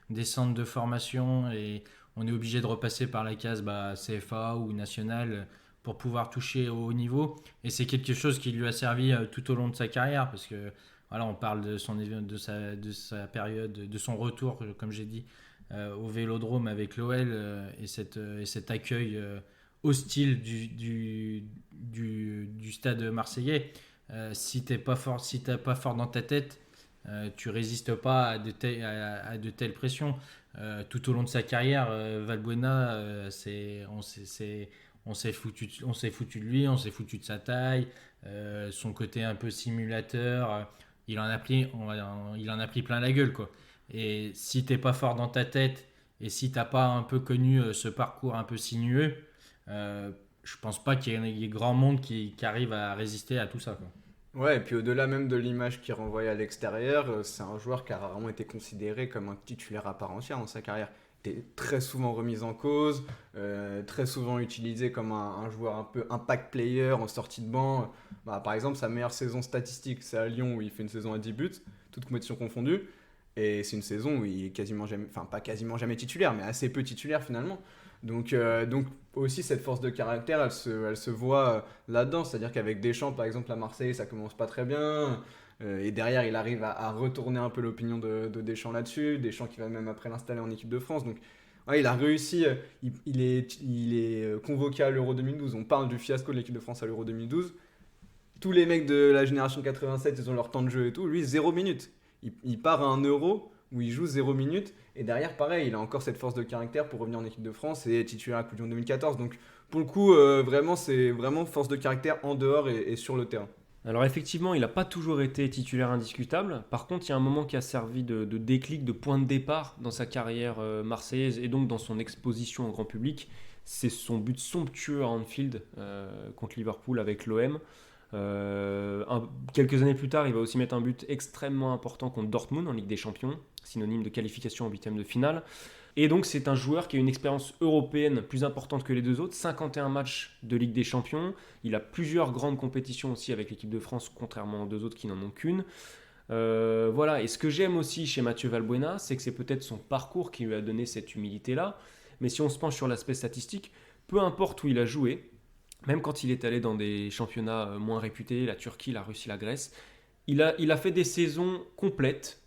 des centres de formation et on est obligé de repasser par la case CFA ou nationale pour pouvoir toucher au haut niveau. Et c'est quelque chose qui lui a servi tout au long de sa carrière parce que voilà, on parle de sa période, de son retour, comme j'ai dit, au Vélodrome avec l'OL et cet accueil hostile du stade marseillais. Si t'es pas fort dans ta tête, tu résistes pas à de telles pressions. Tout au long de sa carrière, Valbuena, on s'est foutu de lui, on s'est foutu de sa taille, son côté un peu simulateur. Il en a pris plein la gueule, quoi. Et si t'es pas fort dans ta tête et si t'as pas un peu connu ce parcours un peu sinueux, je pense pas qu'il y ait grand monde qui arrive à résister à tout ça, quoi. Ouais, et puis au-delà même de l'image qu'il renvoyait à l'extérieur, c'est un joueur qui a rarement été considéré comme un titulaire à part entière dans sa carrière. Il était très souvent remis en cause, très souvent utilisé comme un joueur un peu impact player en sortie de banc. Par exemple, sa meilleure saison statistique, c'est à Lyon où il fait une saison à 10 buts, toutes compétitions confondues. Et c'est une saison où il est quasiment jamais, enfin pas quasiment jamais titulaire, mais assez peu titulaire finalement. Donc aussi cette force de caractère, elle se voit là-dedans. C'est-à-dire qu'avec Deschamps, par exemple, à Marseille, ça commence pas très bien. Et derrière, il arrive à retourner un peu l'opinion de Deschamps là-dessus. Deschamps qui va même après l'installer en équipe de France. Donc ouais, il a réussi. Il est convoqué à l'Euro 2012. On parle du fiasco de l'équipe de France à l'Euro 2012. Tous les mecs de la génération 87, ils ont leur temps de jeu et tout. Lui, 0 minutes. Il part à un Euro où il joue 0 minutes. Et derrière, pareil, il a encore cette force de caractère pour revenir en équipe de France et être titulaire à la Coupe du Monde 2014. Donc, pour le coup, vraiment, c'est vraiment force de caractère en dehors et sur le terrain. Alors effectivement, il n'a pas toujours été titulaire indiscutable. Par contre, il y a un moment qui a servi de déclic, de point de départ dans sa carrière marseillaise et donc dans son exposition au grand public. C'est son but somptueux à Anfield contre Liverpool avec l'OM. Quelques années plus tard, il va aussi mettre un but extrêmement important contre Dortmund en Ligue des Champions, synonyme de qualification en 8e de finale. Et donc c'est un joueur qui a une expérience européenne plus importante que les 2 autres, 51 matchs de Ligue des Champions, il a plusieurs grandes compétitions aussi avec l'équipe de France, contrairement aux 2 autres qui n'en ont qu'une. Voilà, et ce que j'aime aussi chez Mathieu Valbuena, c'est que c'est peut-être son parcours qui lui a donné cette humilité-là, mais si on se penche sur l'aspect statistique, peu importe où il a joué, même quand il est allé dans des championnats moins réputés, la Turquie, la Russie, la Grèce, il a fait des saisons complètes,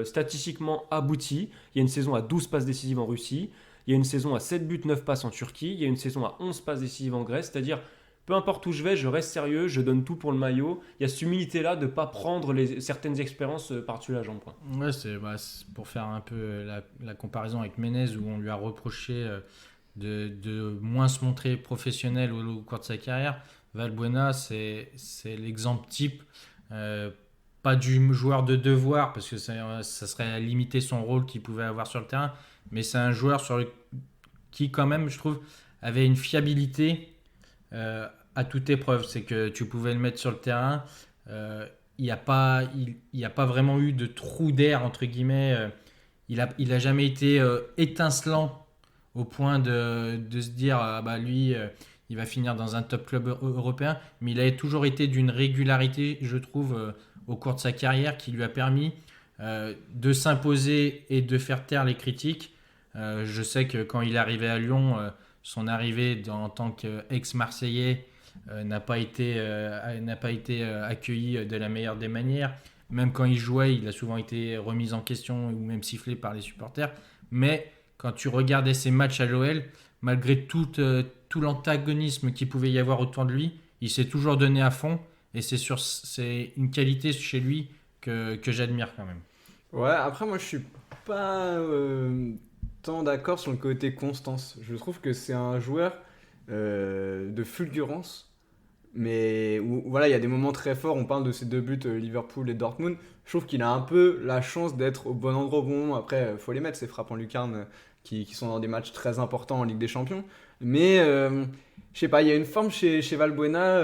statistiquement abouties. Il y a une saison à 12 passes décisives en Russie, il y a une saison à 7 buts, 9 passes en Turquie, il y a une saison à 11 passes décisives en Grèce, c'est-à-dire peu importe où je vais, je reste sérieux, je donne tout pour le maillot. Il y a cette humilité-là de ne pas prendre certaines expériences par-dessus la jambe, quoi. Ouais, c'est pour faire un peu la comparaison avec Menez, où on lui a reproché de moins se montrer professionnel au cours de sa carrière. Valbuena, c'est l'exemple type, pas du joueur de devoir, parce que ça serait limiter son rôle qu'il pouvait avoir sur le terrain, mais c'est un joueur qui, quand même, je trouve, avait une fiabilité à toute épreuve. C'est que tu pouvais le mettre sur le terrain, il n'y a pas vraiment eu de trou d'air, entre guillemets. Il a jamais été étincelant au point de se dire lui, il va finir dans un top club européen, mais il a toujours été d'une régularité, je trouve, au cours de sa carrière, qui lui a permis de s'imposer et de faire taire les critiques. Je sais que quand il est arrivé à Lyon, son arrivée en tant qu'ex-Marseillais n'a pas été accueillie de la meilleure des manières. Même quand il jouait, il a souvent été remis en question ou même sifflé par les supporters. Mais quand tu regardais ses matchs à l'OL, malgré tout l'antagonisme qu'il pouvait y avoir autour de lui, il s'est toujours donné à fond. Et c'est une qualité chez lui que j'admire quand même. Ouais, après, moi, je suis pas tant d'accord sur le côté constance. Je trouve que c'est un joueur de fulgurance, mais où, voilà, il y a des moments très forts. On parle de ces 2 buts, Liverpool et Dortmund. Je trouve qu'il a un peu la chance d'être au bon endroit au bon moment. Après, il faut les mettre, ces frappes en lucarne qui sont dans des matchs très importants en Ligue des Champions. Mais je sais pas, il y a une forme chez Valbuena,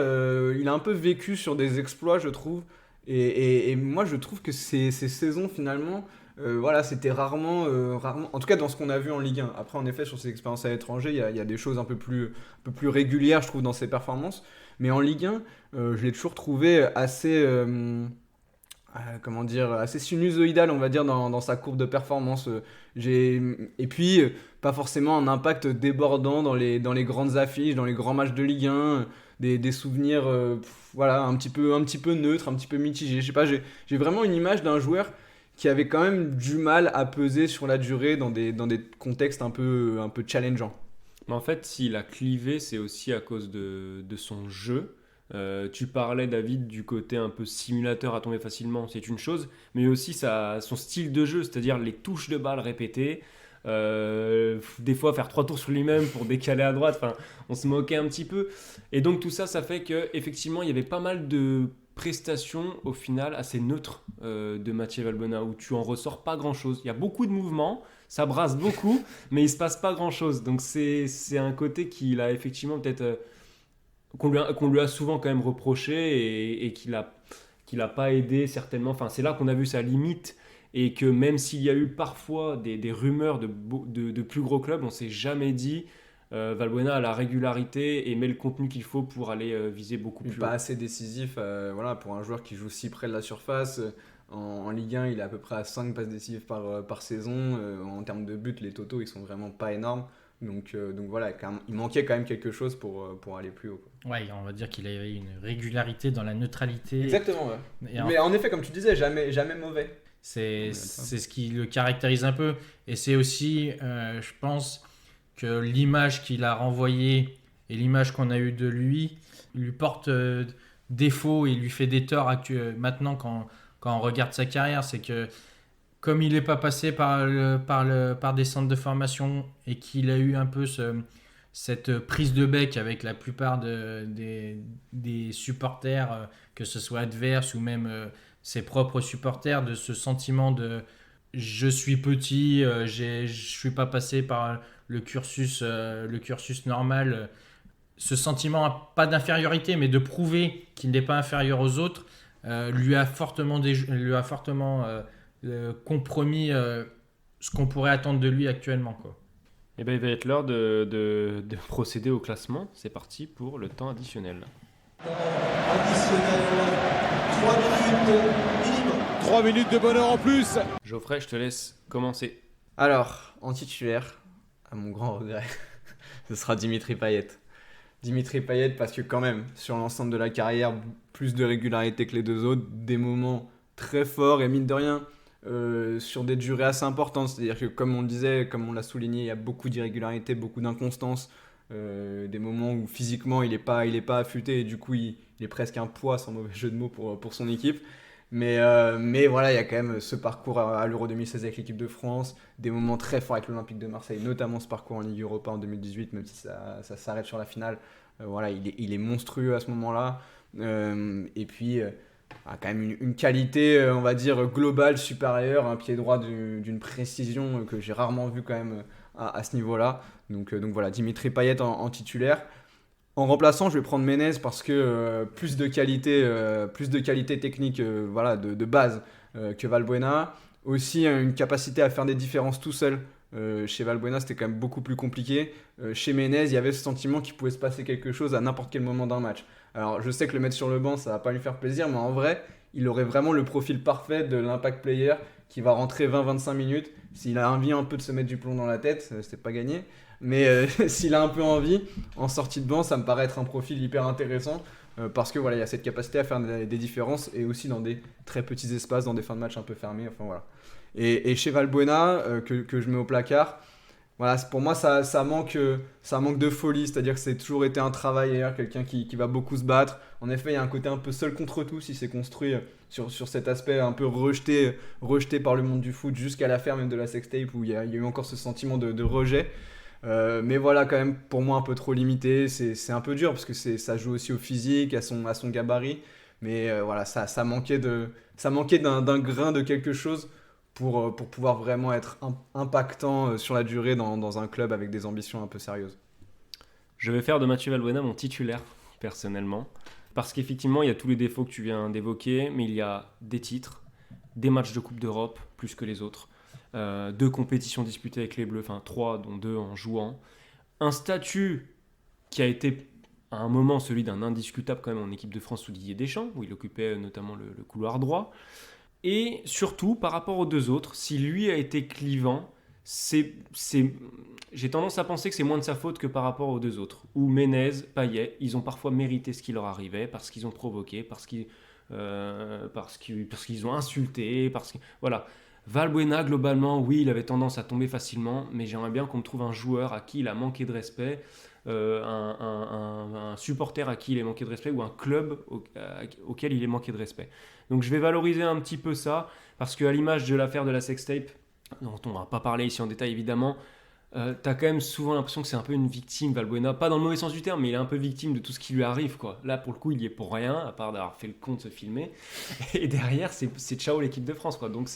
il a un peu vécu sur des exploits, je trouve. Et moi, je trouve que ces saisons, finalement, voilà, c'était rarement, en tout cas dans ce qu'on a vu en Ligue 1. Après, en effet, sur ses expériences à l'étranger, il y a des choses un peu plus régulières, je trouve, dans ses performances. Mais en Ligue 1, je l'ai toujours trouvé assez, assez sinusoïdal, on va dire, dans sa courbe de performance. Et puis, pas forcément un impact débordant dans les grandes affiches, dans les grands matchs de Ligue 1, des souvenirs voilà, un petit peu neutres, un petit peu mitigés. Je sais pas, j'ai vraiment une image d'un joueur qui avait quand même du mal à peser sur la durée dans des contextes un peu challengeants. Mais en fait, s'il a clivé, c'est aussi à cause de son jeu. Tu parlais, David, du côté un peu simulateur à tomber facilement, c'est une chose, mais aussi son style de jeu, c'est-à-dire les touches de balle répétées, des fois faire 3 tours sur lui-même pour décaler à droite, on se moquait un petit peu. Et donc tout ça, ça fait qu'effectivement, il y avait pas mal de prestations au final assez neutres de Mathieu Valbuena, où tu en ressors pas grand-chose. Il y a beaucoup de mouvements, ça brasse beaucoup, mais il se passe pas grand-chose. Donc c'est un côté qu'il a effectivement peut-être... qu'on lui a souvent quand même reproché et qu'il a pas aidé certainement. Enfin, c'est là qu'on a vu sa limite, et que même s'il y a eu parfois des rumeurs de plus gros clubs, on s'est jamais dit Valbuena a la régularité et met le contenu qu'il faut pour aller viser beaucoup plus haut. Pas assez décisif voilà, pour un joueur qui joue si près de la surface. En Ligue 1, il est à peu près à 5 passes décisives par saison. En termes de buts, les totaux, ils sont vraiment pas énormes. Donc voilà, il manquait quand même quelque chose pour aller plus haut, quoi. Ouais, on va dire qu'il avait une régularité dans la neutralité. Exactement, ouais. Mais en effet, comme tu disais, jamais mauvais. C'est ce qui le caractérise un peu. Et c'est aussi, je pense, que l'image qu'il a renvoyée et l'image qu'on a eue de lui porte défaut et lui fait des torts maintenant quand on regarde sa carrière. C'est que comme il n'est pas passé par des centres de formation et qu'il a eu un peu cette prise de bec avec la plupart des supporters, que ce soit adverses ou même ses propres supporters, de ce sentiment de je suis petit, je ne suis pas passé par le cursus normal, ce sentiment pas d'infériorité mais de prouver qu'il n'est pas inférieur aux autres, lui a fortement compromis ce qu'on pourrait attendre de lui actuellement, quoi. Et ben, il va être l'heure de procéder au classement. C'est parti pour le temps additionnel. Additionnel, 3 minutes minimum. 3 minutes de bonheur en plus. Geoffrey, je te laisse commencer. Alors, en titulaire, à mon grand regret, ce sera Dimitri Payet. Dimitri Payet, parce que quand même, sur l'ensemble de la carrière, plus de régularité que les deux autres, des moments très forts et mine de rien, sur des durées assez importantes. C'est-à-dire que comme on le disait, comme on l'a souligné, il y a beaucoup d'irrégularités, beaucoup d'inconstances. des moments où physiquement il est pas affûté et du coup il est presque un poids, sans mauvais jeu de mots, pour son équipe. Mais voilà, il y a quand même ce parcours à l'Euro 2016 avec l'équipe de France, des moments très forts avec l'Olympique de Marseille, notamment ce parcours en Ligue Europa en 2018, même si ça s'arrête sur la finale. Voilà, il est monstrueux à ce moment-là. Et puis, a quand même une qualité, on va dire, globale supérieure, un pied droit d'une précision que j'ai rarement vu quand même à ce niveau-là. Donc voilà, Dimitri Payet en titulaire. En remplaçant, je vais prendre Menez parce que plus de qualité technique voilà, de base que Valbuena. Aussi une capacité à faire des différences tout seul. Chez Valbuena, c'était quand même beaucoup plus compliqué. Chez Menez, il y avait ce sentiment qu'il pouvait se passer quelque chose à n'importe quel moment d'un match. Alors, je sais que le mettre sur le banc, ça va pas lui faire plaisir, mais en vrai, il aurait vraiment le profil parfait de l'impact player qui va rentrer 20-25 minutes. S'il a envie un peu de se mettre du plomb dans la tête, c'est pas gagné. Mais s'il a un peu envie, en sortie de banc, ça me paraît être un profil hyper intéressant parce que voilà, il y a cette capacité à faire des différences et aussi dans des très petits espaces, dans des fins de match un peu fermées. Enfin voilà. Et chez Valbuena, que je mets au placard, voilà, pour moi ça manque de folie, c'est-à-dire que c'est toujours été un travailleur, quelqu'un qui va beaucoup se battre. En effet, il y a un côté un peu seul contre tous, il s'est construit sur cet aspect un peu rejeté par le monde du foot jusqu'à la fin même de la sextape où il y a eu encore ce sentiment de rejet. Mais voilà, quand même, pour moi, un peu trop limité. C'est un peu dur parce que ça joue aussi au physique, à son gabarit. Mais voilà, ça manquait d'un grain de quelque chose pour pouvoir vraiment être impactant sur la durée dans un club avec des ambitions un peu sérieuses. Je vais faire de Mathieu Valbuena mon titulaire, personnellement. Parce qu'effectivement, il y a tous les défauts que tu viens d'évoquer, mais il y a des titres, des matchs de Coupe d'Europe, plus que les autres. 2 compétitions disputées avec les Bleus, enfin 3 dont 2 en jouant, un statut qui a été à un moment celui d'un indiscutable quand même en équipe de France sous Didier Deschamps, où il occupait notamment le couloir droit, et surtout par rapport aux 2 autres, si lui a été clivant, j'ai tendance à penser que c'est moins de sa faute que par rapport aux 2 autres, où Menez, Payet, ils ont parfois mérité ce qui leur arrivait, parce qu'ils ont provoqué, parce qu'ils ont insulté, voilà. Valbuena, globalement, oui, il avait tendance à tomber facilement, mais j'aimerais bien qu'on me trouve un joueur à qui il a manqué de respect, un supporter à qui il a manqué de respect, ou un club auquel il a manqué de respect. Donc je vais valoriser un petit peu ça, parce qu'à l'image de l'affaire de la sextape, dont on ne va pas parler ici en détail évidemment, t'as quand même souvent l'impression que c'est un peu une victime, Valbuena, pas dans le mauvais sens du terme, mais il est un peu victime de tout ce qui lui arrive, quoi. Là, pour le coup, il y est pour rien, à part d'avoir fait le con de se filmer, et derrière, c'est ciao l'équipe de France, quoi. Donc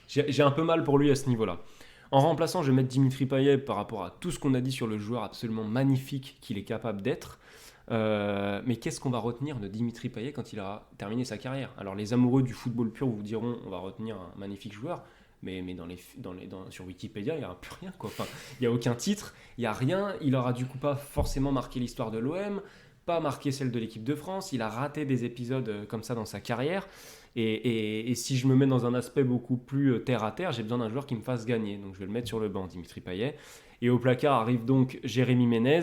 j'ai un peu mal pour lui à ce niveau-là. En remplaçant, je vais mettre Dimitri Payet par rapport à tout ce qu'on a dit sur le joueur absolument magnifique qu'il est capable d'être. Mais qu'est-ce qu'on va retenir de Dimitri Payet quand il aura terminé sa carrière ? Alors les amoureux du football pur vous diront on va retenir un magnifique joueur, mais sur Wikipédia il n'y aura plus rien, quoi. Enfin, il n'y a aucun titre, il n'y a rien. Il aura du coup pas forcément marqué l'histoire de l'OM, pas marqué celle de l'équipe de France. Il a raté des épisodes comme ça dans sa carrière. Et si je me mets dans un aspect beaucoup plus terre-à-terre, j'ai besoin d'un joueur qui me fasse gagner. Donc je vais le mettre sur le banc, Dimitri Payet. Et au placard arrive donc Jérémy Menez.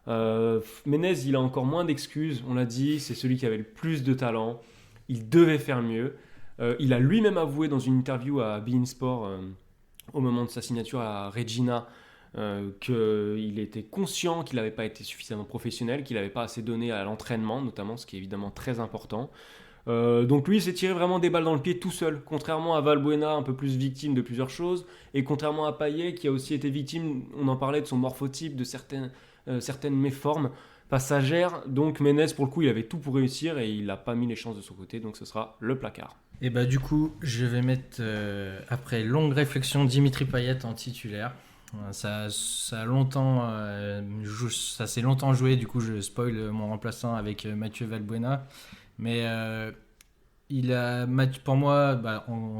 Menez, il a encore moins d'excuses, on l'a dit, c'est celui qui avait le plus de talent. Il devait faire mieux. Il a lui-même avoué dans une interview à beIN Sport, au moment de sa signature à Regina, qu'il était conscient qu'il n'avait pas été suffisamment professionnel, qu'il n'avait pas assez donné à l'entraînement, notamment, ce qui est évidemment très important. Donc lui il s'est tiré vraiment des balles dans le pied tout seul, contrairement à Valbuena, un peu plus victime de plusieurs choses, et contrairement à Payet qui a aussi été victime, on en parlait, de son morphotype, de certaines méformes passagères. Donc Menez, pour le coup, il avait tout pour réussir et il n'a pas mis les chances de son côté, donc ce sera le placard. Et bah du coup je vais mettre après longue réflexion Dimitri Payet en titulaire. Ça s'est longtemps joué, du coup je spoil mon remplaçant avec Mathieu Valbuena. Mais pour moi,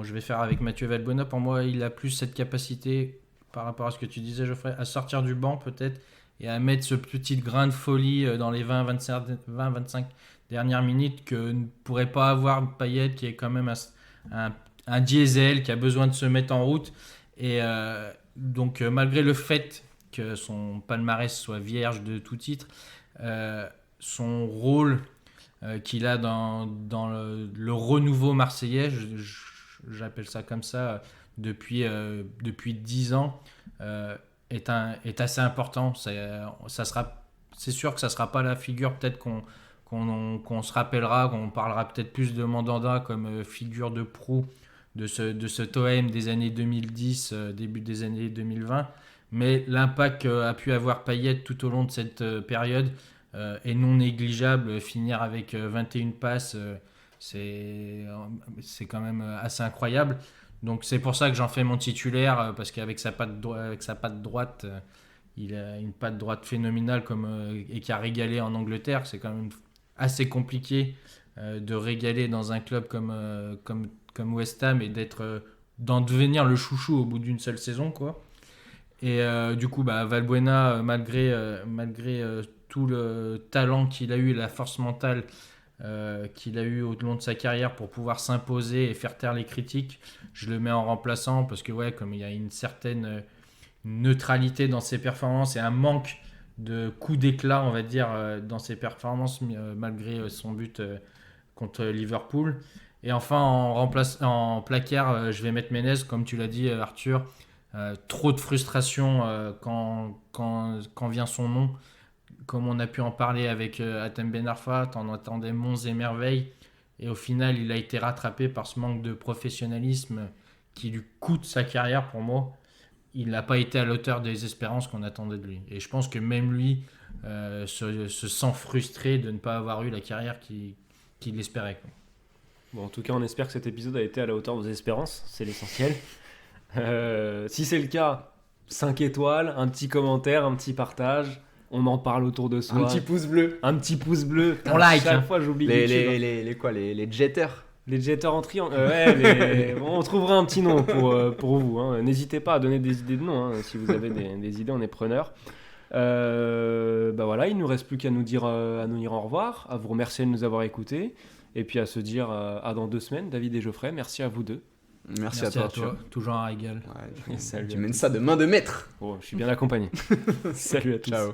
je vais faire avec Mathieu Valbuena. Pour moi, il a plus cette capacité, par rapport à ce que tu disais, Geoffrey, à sortir du banc peut-être et à mettre ce petit grain de folie dans les 20-25 dernières minutes que ne pourrait pas avoir Payet, qui est quand même un diesel qui a besoin de se mettre en route. Et donc, malgré le fait que son palmarès soit vierge de tout titre, son rôle qu'il a dans le renouveau marseillais, j'appelle ça comme ça, depuis 10 ans, est assez important. C'est sûr que ça sera pas la figure peut-être qu'on se rappellera, qu'on parlera peut-être plus de Mandanda comme figure de proue de ce Toem des années 2010, début des années 2020. Mais l'impact qu'a pu avoir Payet tout au long de cette période est non négligeable. Finir avec 21 passes, c'est quand même assez incroyable. Donc c'est pour ça que j'en fais mon titulaire, parce qu'avec sa patte droite, il a une patte droite phénoménale et qui a régalé en Angleterre. C'est quand même assez compliqué de régaler dans un club comme West Ham et d'en devenir le chouchou au bout d'une seule saison, quoi. Et du coup, Valbuena, malgré tout le talent qu'il a eu, la force mentale qu'il a eu au long de sa carrière pour pouvoir s'imposer et faire taire les critiques, je le mets en remplaçant parce que comme il y a une certaine neutralité dans ses performances et un manque de coup d'éclat, on va dire, dans ses performances malgré son but contre Liverpool. Et enfin, en placard, je vais mettre Menez, comme tu l'as dit, Arthur. Trop de frustration quand vient son nom. Comme on a pu en parler avec Hatem Ben Arfa, on entendait monts et merveilles. Et au final, il a été rattrapé par ce manque de professionnalisme qui lui coûte sa carrière pour moi. Il n'a pas été à l'auteur des espérances qu'on attendait de lui. Et je pense que même lui se sent frustré de ne pas avoir eu la carrière qu'il espérait. Bon, en tout cas, on espère que cet épisode a été à la hauteur de vos espérances. C'est l'essentiel. Si c'est le cas, 5 étoiles, un petit commentaire, un petit partage. On en parle autour de soi. Un petit pouce bleu. Un petit pouce bleu. On like. Chaque fois, j'oublie Les jetters. Les jetters en triangle. On trouvera un petit nom pour vous. Hein. N'hésitez pas à donner des idées de noms. Hein. Si vous avez des idées, on est preneurs. Voilà, il ne nous reste plus qu'à nous dire au revoir, à vous remercier de nous avoir écoutés, et puis à se dire à dans 2 semaines. David et Geoffrey, merci à vous deux. Merci à toi. Toujours un régal. Tu mènes ça de main de maître. Bon, je suis bien accompagné. Salut à tous. Ciao.